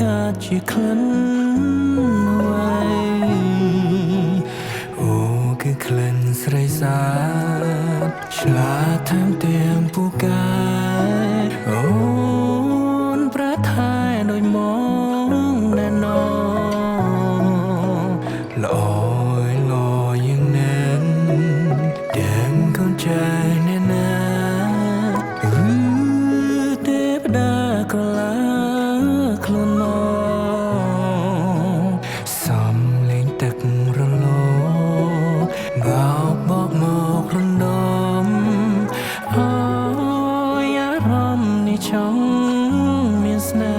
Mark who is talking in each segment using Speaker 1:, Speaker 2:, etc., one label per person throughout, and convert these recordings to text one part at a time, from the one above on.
Speaker 1: កាជាក្លិនអ្វីអូគឺក្លិនស្រីសាឆ្លាតថែមទាំងពូកែអូនប្រាថ្នាដូចមកណែនល្អយ៉ាងណាទាំងកូនใจแน่ណាឬទេវតាក្រឡាខ្លួនមកសំលេងទឹករលបោកមករំដំអើយអារម្មណ៍នេះចង់មានស្នេ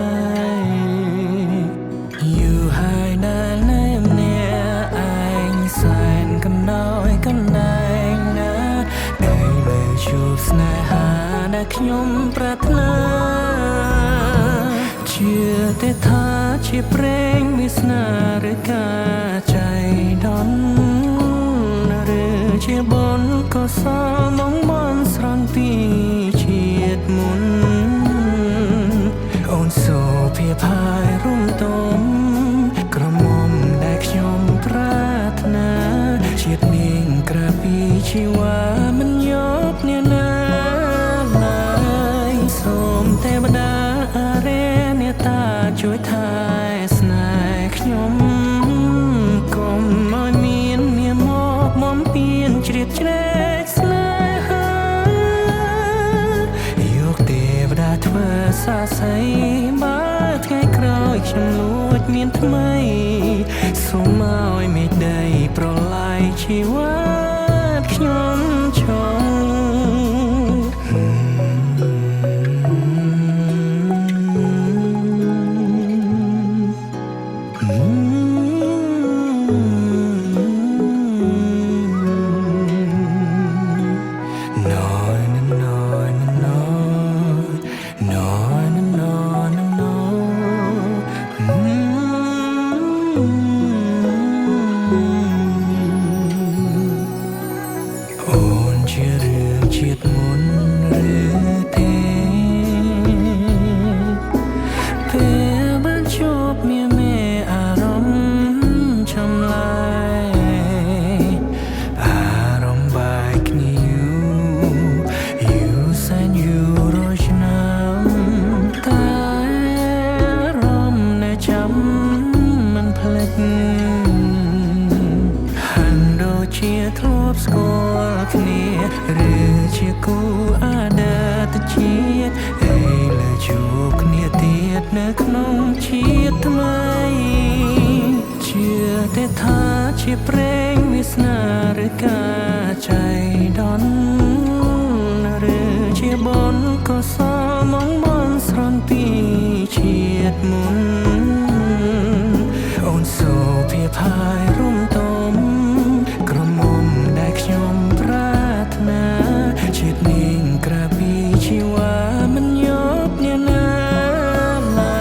Speaker 1: ហ៍យូរហើយដែលនៅម្នាក់ឯងសែនកណ្ដោយកណ្ដែងណាដែលលើជួបស្នេហាដែលខ្ញុំប្រាថ្នាជាទេថាជាព្រេងវាសនាឬការใจដន់ឬជាបុណ្យកុសលមកបន់ស្រន់ទីជាតិមុនអូនសូភាផាយរុំទុំក្រមុំដែលខ្ញុំប្រាថ្នាជាតិនាងក្រៅពីជីវ៉ាមិនយកអ្នកណាឡើយសូមទេវតាអារេអ្នកតាជួយថែស្នេហ៍ខ្ញុំកុំឲ្យមានមកបំពេញជ្រៀតជ្រែកស្នេហាយកទេវតាធ្វើសាស័យបើថ្ងៃក្រោយខ្ញុំលួចមានថ្មីសូមឲ្យមេឃដីប្រឡាយជីវិតខ្ញុំចង់ជារឿងជាតិមុនឬទេពេលបានជួបមេអារម្មណ៍ចម្លែកអារម្មណ៍បែកគ្នាយូរសែនយូររយឆ្នាំតែអារម្មណ៍នៅចាំមិនភ្លេចហាន់ដូចជាធ្លាប់ស្គាល់គ្នាឬជាគូអតីតជាតិហើយលើជួបគ្នាទៀតនៅក្នុងជាតិថ្មីជាទេថាជាព្រេងវាសនាឬការใจដន់ឬជាបុណ្យកុសលមកបន់ស្រន់ពីជាតិមុនអូនសូភាផាយរុំទុំក្រមុំដែលខ្ញុំប្រាថ្នាជាតិនាងក្រៅពីជីវ៉ាមិនយកអ្នកណាឡើ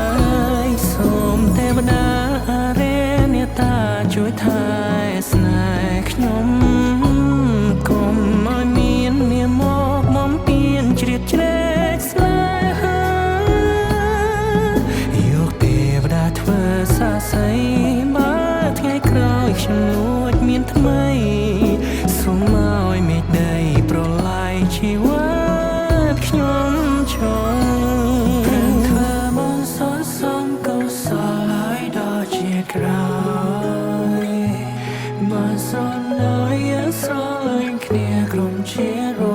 Speaker 1: យសូមទេវតាអារេអ្នកតាជួយថែស្នេហ៍ខ្ញុំកុំឲ្យមានមកបំពេញជ្រៀតជ្រែកស្នេហាយកទេវតាធ្វើសាស័យបើថ្ងៃក្រោយខ្ញុំលួចមានថ្មីសូមឲ្យមេឃដីប្រឡាយជីវិតខ្ញុំចង់ព្រឹងធ្វើមកសនសំកុសលហើយដល់ជាក្រោយបានសនឲ្យយើងស្រលាញ់គ្នាក្រុមជាតិ